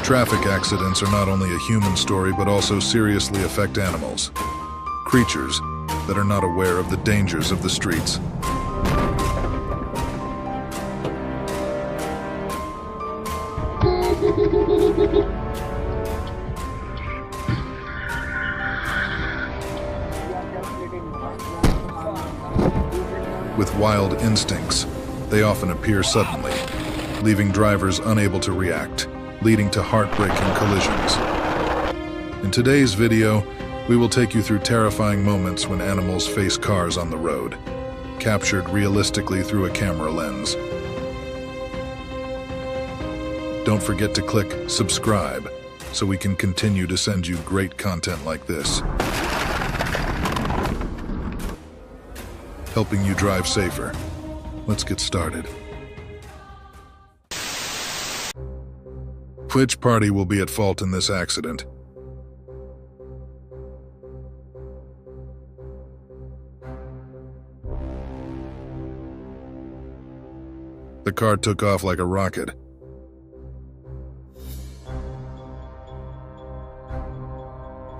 Traffic accidents are not only a human story but also seriously affect animals, creatures that are not aware of the dangers of the streets. With wild instincts, they often appear suddenly, leaving drivers unable to react, leading to heartbreaking collisions. In today's video, we will take you through terrifying moments when animals face cars on the road, captured realistically through a camera lens. Don't forget to click subscribe so we can continue to send you great content like this, helping you drive safer. Let's get started. Which party will be at fault in this accident? The car took off like a rocket.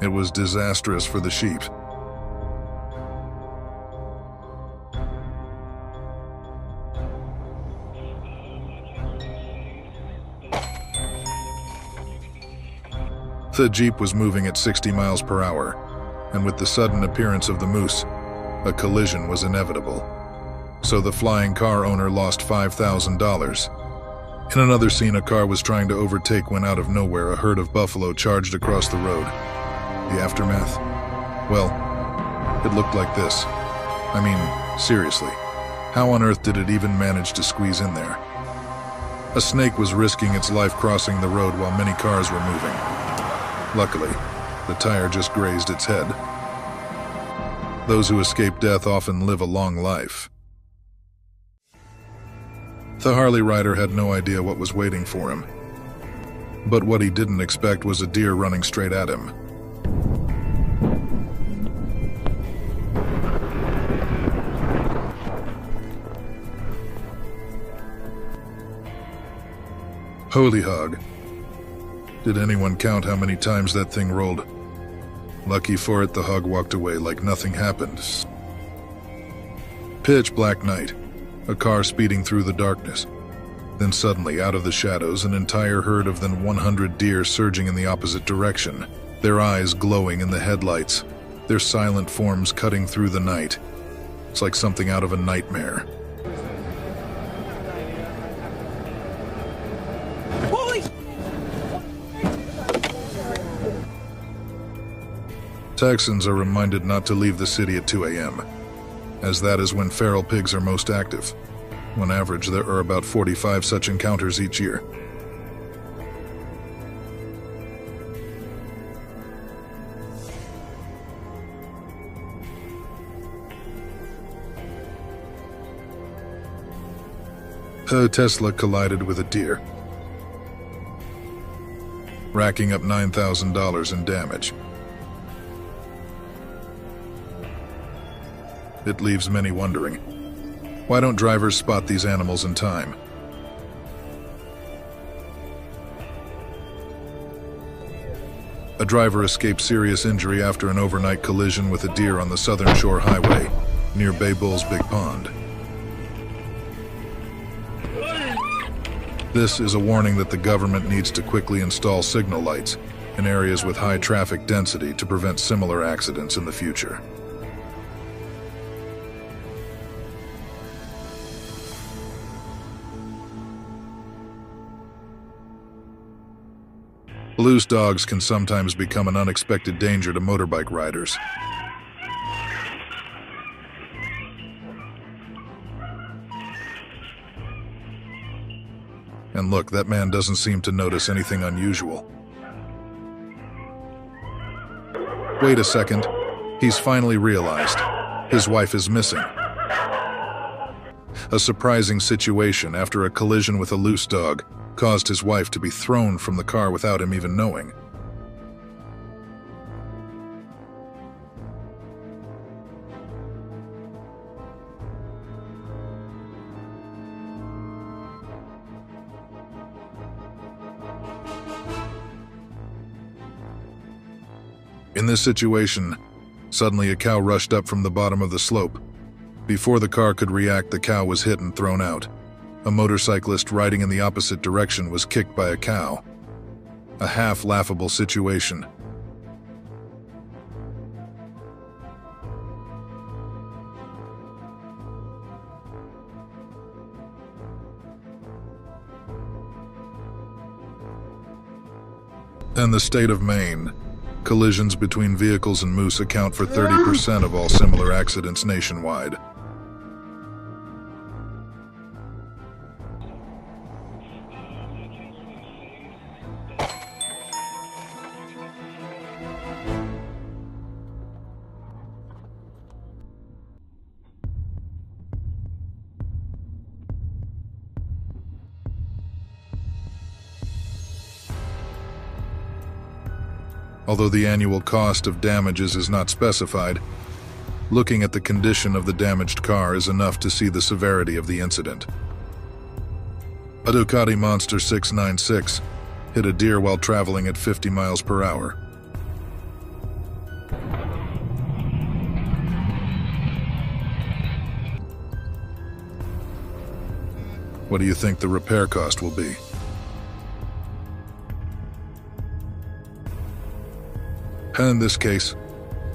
It was disastrous for the sheep. The Jeep was moving at 60 miles per hour, and with the sudden appearance of the moose, a collision was inevitable. So the flying car owner lost $5,000. In another scene, a car was trying to overtake when out of nowhere a herd of buffalo charged across the road. The aftermath? Well, it looked like this. I mean, seriously, how on earth did it even manage to squeeze in there? A snake was risking its life crossing the road while many cars were moving. Luckily, the tire just grazed its head. Those who escape death often live a long life. The Harley rider had no idea what was waiting for him. But what he didn't expect was a deer running straight at him. Holy hog. Did anyone count how many times that thing rolled? Lucky for it, the hog walked away like nothing happened. Pitch black night, a car speeding through the darkness. Then suddenly, out of the shadows, an entire herd of than 100 deer surging in the opposite direction, their eyes glowing in the headlights, their silent forms cutting through the night. It's like something out of a nightmare. Texans are reminded not to leave the city at 2 a.m., as that is when feral pigs are most active. On average, there are about 45 such encounters each year. A Tesla collided with a deer, racking up $9,000 in damage. It leaves many wondering, why don't drivers spot these animals in time? A driver escaped serious injury after an overnight collision with a deer on the Southern Shore Highway, near Bay Bull's Big Pond. This is a warning that the government needs to quickly install signal lights in areas with high traffic density to prevent similar accidents in the future. Loose dogs can sometimes become an unexpected danger to motorbike riders. And look, that man doesn't seem to notice anything unusual. Wait a second. He's finally realized his wife is missing. A surprising situation after a collision with a loose dog caused his wife to be thrown from the car without him even knowing. In this situation, suddenly a cow rushed up from the bottom of the slope. Before the car could react, the cow was hit and thrown out. A motorcyclist riding in the opposite direction was kicked by a cow. A half-laughable situation. In the state of Maine, collisions between vehicles and moose account for 30% of all similar accidents nationwide. Although the annual cost of damages is not specified, looking at the condition of the damaged car is enough to see the severity of the incident. A Ducati Monster 696 hit a deer while traveling at 50 miles per hour. What do you think the repair cost will be? And in this case,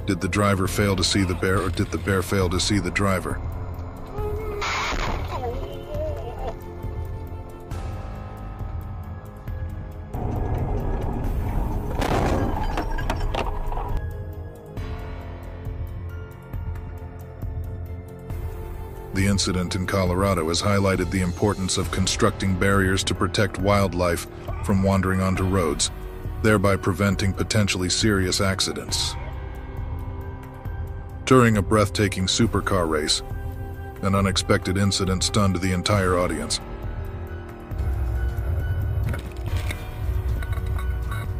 did the driver fail to see the bear, or did the bear fail to see the driver? The incident in Colorado has highlighted the importance of constructing barriers to protect wildlife from wandering onto roads, thereby preventing potentially serious accidents. During a breathtaking supercar race, an unexpected incident stunned the entire audience.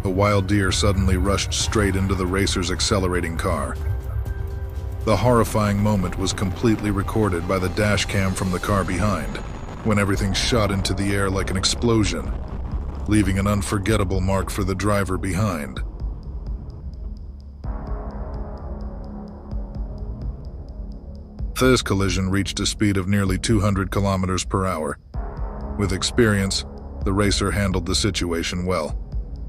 A wild deer suddenly rushed straight into the racer's accelerating car. The horrifying moment was completely recorded by the dash cam from the car behind, when everything shot into the air like an explosion, leaving an unforgettable mark for the driver behind. This collision reached a speed of nearly 200 kilometers per hour. With experience, the racer handled the situation well.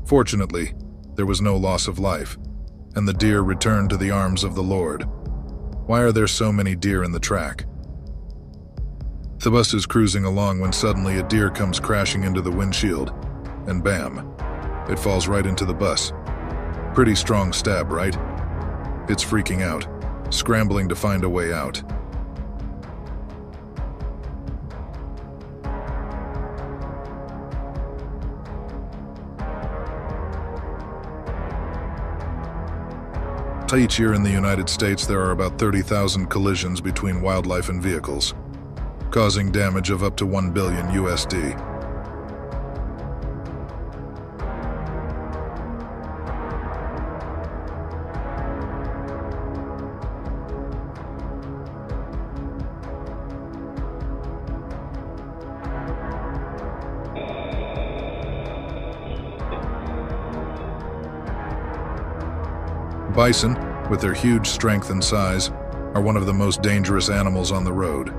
Fortunately, there was no loss of life, and the deer returned to the arms of the Lord. Why are there so many deer in the track? The bus is cruising along when suddenly a deer comes crashing into the windshield, and bam, it falls right into the bus. Pretty strong stab, right? It's freaking out, scrambling to find a way out. Each year in the United States, there are about 30,000 collisions between wildlife and vehicles, causing damage of up to $1 billion USD. Bison, with their huge strength and size, are one of the most dangerous animals on the road.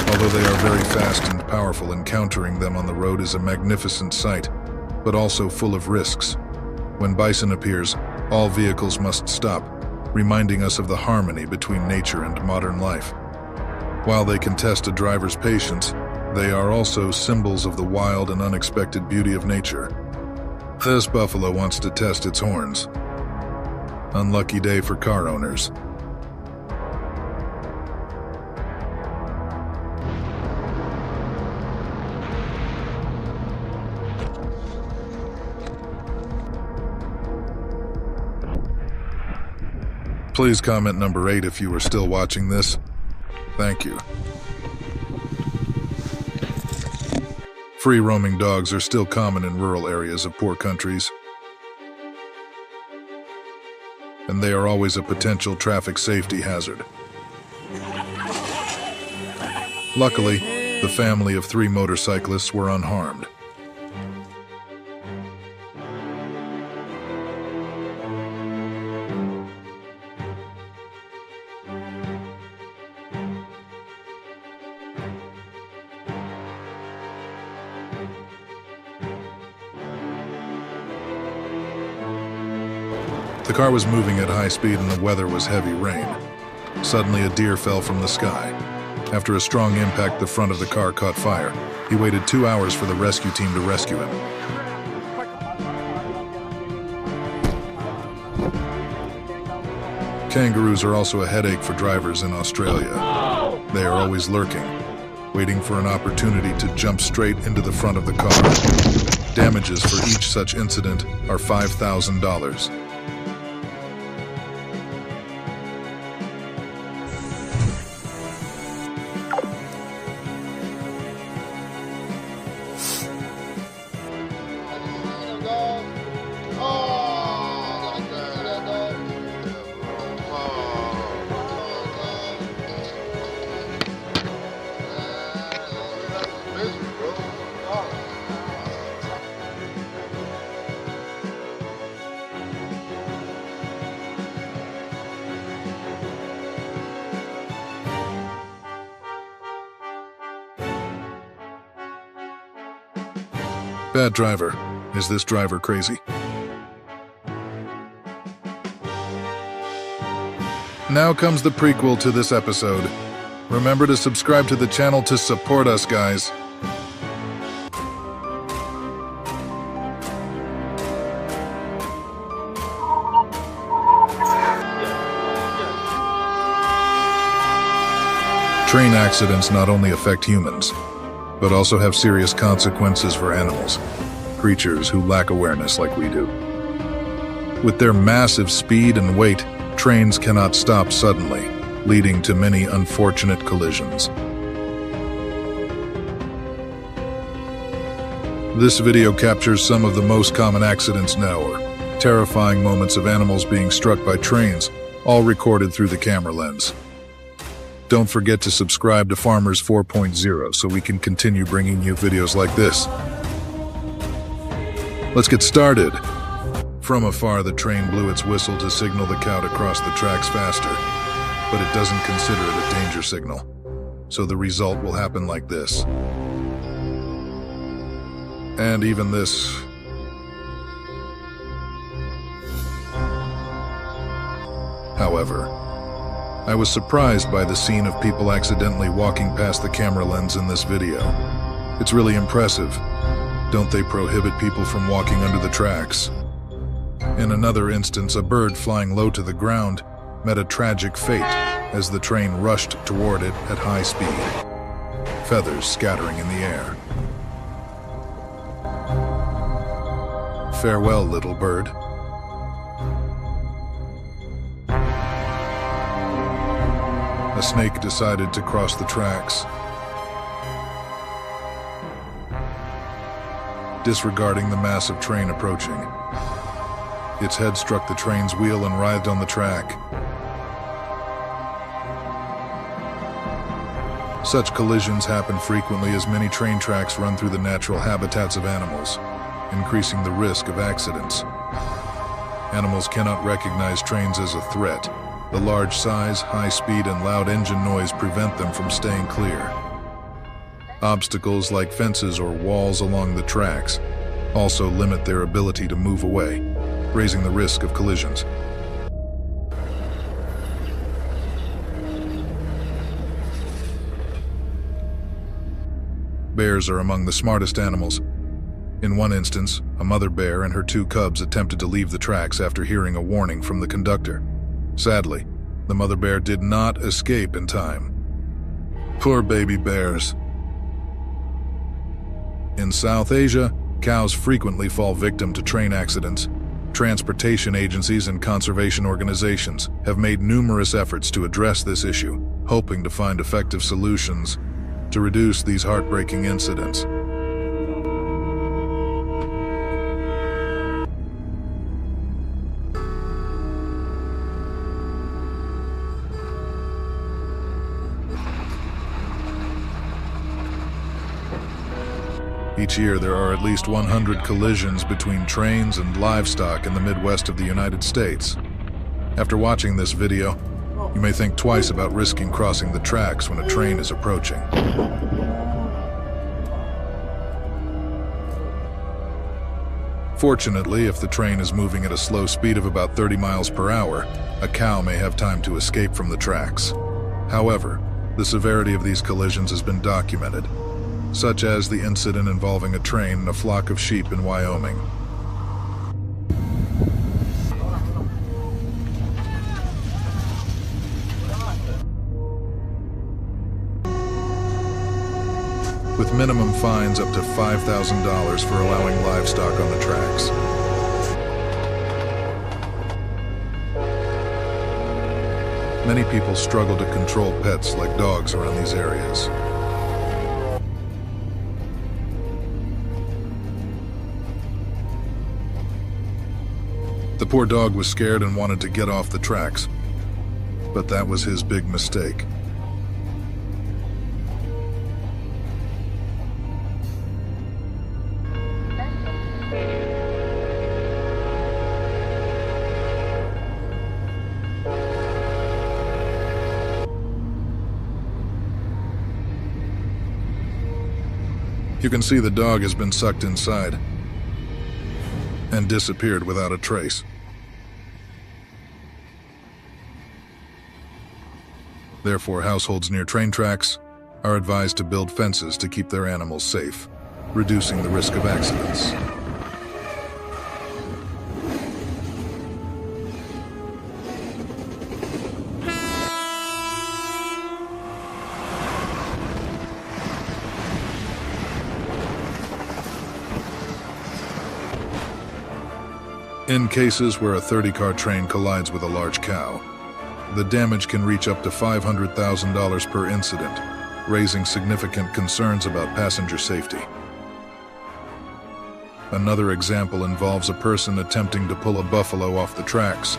Although they are very fast and powerful, encountering them on the road is a magnificent sight, but also full of risks. When bison appears, all vehicles must stop, reminding us of the harmony between nature and modern life. While they can test a driver's patience, they are also symbols of the wild and unexpected beauty of nature. This buffalo wants to test its horns. Unlucky day for car owners. Please comment number 8 if you are still watching this. Thank you. Free-roaming dogs are still common in rural areas of poor countries, and they are always a potential traffic safety hazard. Luckily, the family of 3 motorcyclists were unharmed. The car was moving at high speed and the weather was heavy rain. Suddenly, a deer fell from the sky. After a strong impact, the front of the car caught fire. He waited 2 hours for the rescue team to rescue him. Kangaroos are also a headache for drivers in Australia. They are always lurking, waiting for an opportunity to jump straight into the front of the car. Damages for each such incident are $5,000. Bad driver. Is this driver crazy? Now comes the prequel to this episode. Remember to subscribe to the channel to support us, guys. Train accidents not only affect humans, but also have serious consequences for animals, creatures who lack awareness like we do. With their massive speed and weight, trains cannot stop suddenly, leading to many unfortunate collisions. This video captures some of the most common accidents now, or terrifying moments of animals being struck by trains, all recorded through the camera lens. Don't forget to subscribe to Farmers 4.0 so we can continue bringing you videos like this. Let's get started. From afar, the train blew its whistle to signal the cow to cross the tracks faster, but it doesn't consider it a danger signal. So the result will happen like this. And even this. However, I was surprised by the scene of people accidentally walking past the camera lens in this video. It's really impressive. Don't they prohibit people from walking under the tracks? In another instance, a bird flying low to the ground met a tragic fate as the train rushed toward it at high speed, feathers scattering in the air. Farewell, little bird. A snake decided to cross the tracks, disregarding the massive train approaching. Its head struck the train's wheel and writhed on the track. Such collisions happen frequently as many train tracks run through the natural habitats of animals, increasing the risk of accidents. Animals cannot recognize trains as a threat. The large size, high speed, and loud engine noise prevent them from staying clear. Obstacles like fences or walls along the tracks also limit their ability to move away, raising the risk of collisions. Bears are among the smartest animals. In one instance, a mother bear and her 2 cubs attempted to leave the tracks after hearing a warning from the conductor. Sadly, the mother bear did not escape in time. Poor baby bears. In South Asia, cows frequently fall victim to train accidents. Transportation agencies and conservation organizations have made numerous efforts to address this issue, hoping to find effective solutions to reduce these heartbreaking incidents. Each year, there are at least 100 collisions between trains and livestock in the Midwest of the United States. After watching this video, you may think twice about risking crossing the tracks when a train is approaching. Fortunately, if the train is moving at a slow speed of about 30 miles per hour, a cow may have time to escape from the tracks. However, the severity of these collisions has been documented, such as the incident involving a train and a flock of sheep in Wyoming. With minimum fines up to $5,000 for allowing livestock on the tracks. Many people struggle to control pets like dogs around these areas. The poor dog was scared and wanted to get off the tracks, but that was his big mistake. You can see the dog has been sucked inside and disappeared without a trace. Therefore, households near train tracks are advised to build fences to keep their animals safe, reducing the risk of accidents. In cases where a 30-car train collides with a large cow, the damage can reach up to $500,000 per incident, raising significant concerns about passenger safety. Another example involves a person attempting to pull a buffalo off the tracks,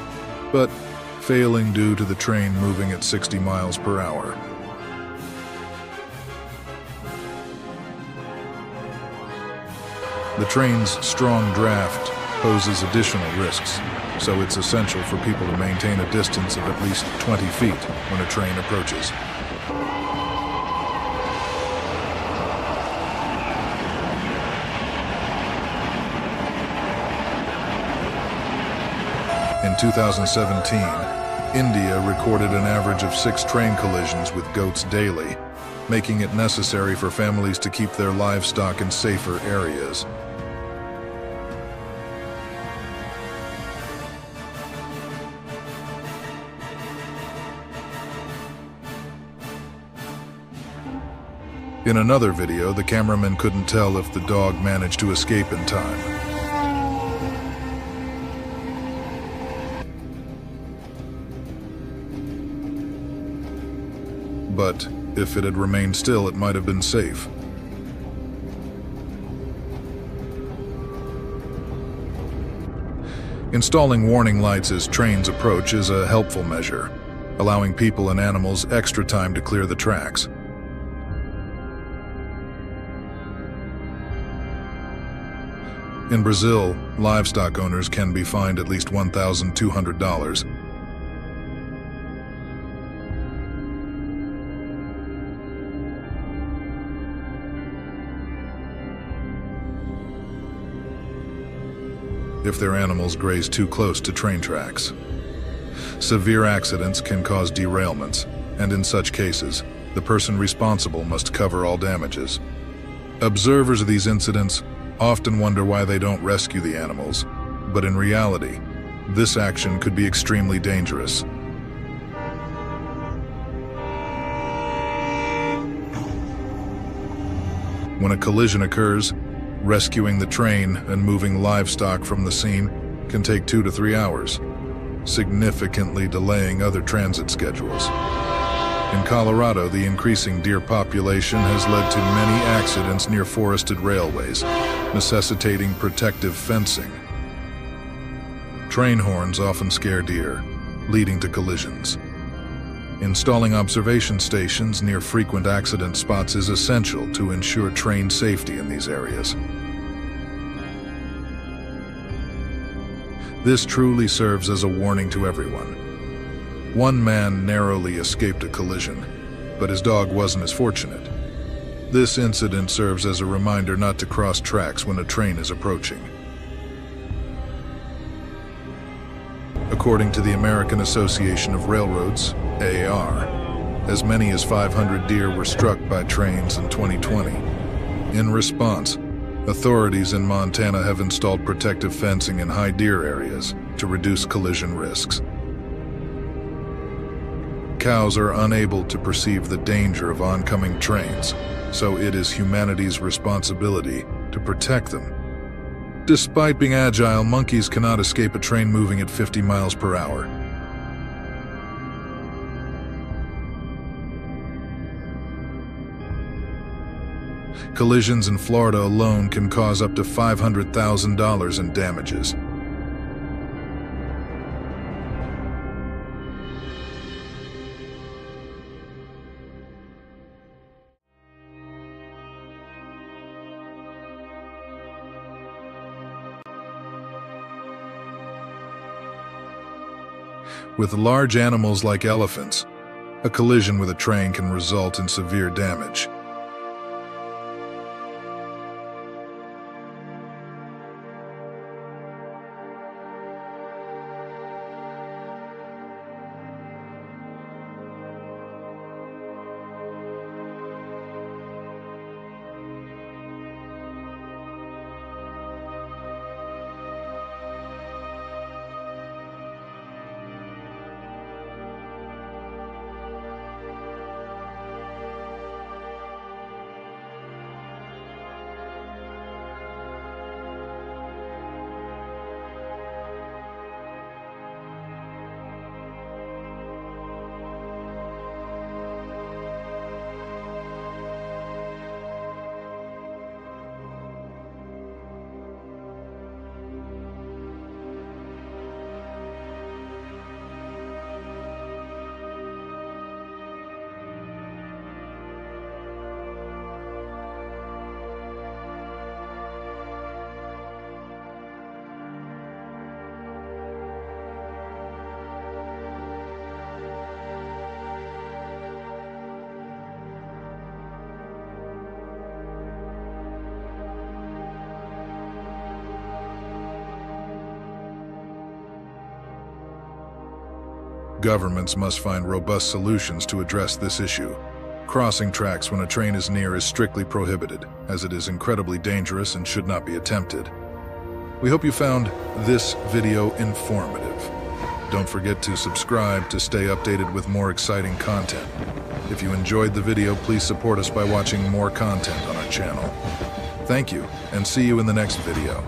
but failing due to the train moving at 60 miles per hour. The train's strong draft poses additional risks, so it's essential for people to maintain a distance of at least 20 feet when a train approaches. In 2017, India recorded an average of 6 train collisions with goats daily, making it necessary for families to keep their livestock in safer areas. In another video, the cameraman couldn't tell if the dog managed to escape in time. But if it had remained still, it might have been safe. Installing warning lights as trains approach is a helpful measure, allowing people and animals extra time to clear the tracks. In Brazil, livestock owners can be fined at least $1,200. If their animals graze too close to train tracks. Severe accidents can cause derailments, and in such cases, the person responsible must cover all damages. Observers of these incidents often wonder why they don't rescue the animals, but in reality, this action could be extremely dangerous. When a collision occurs, rescuing the train and moving livestock from the scene can take 2 to 3 hours, significantly delaying other transit schedules. In Colorado, the increasing deer population has led to many accidents near forested railways, necessitating protective fencing. Train horns often scare deer, leading to collisions. Installing observation stations near frequent accident spots is essential to ensure train safety in these areas. This truly serves as a warning to everyone. One man narrowly escaped a collision, but his dog wasn't as fortunate. This incident serves as a reminder not to cross tracks when a train is approaching. According to the American Association of Railroads, AAR, as many as 500 deer were struck by trains in 2020. In response, authorities in Montana have installed protective fencing in high deer areas to reduce collision risks. Cows are unable to perceive the danger of oncoming trains, so it is humanity's responsibility to protect them. Despite being agile, monkeys cannot escape a train moving at 50 miles per hour. Collisions in Florida alone can cause up to $500,000 in damages. With large animals like elephants, a collision with a train can result in severe damage. Governments must find robust solutions to address this issue. Crossing tracks when a train is near is strictly prohibited, as it is incredibly dangerous and should not be attempted. We hope you found this video informative. Don't forget to subscribe to stay updated with more exciting content. If you enjoyed the video, please support us by watching more content on our channel. Thank you, and see you in the next video.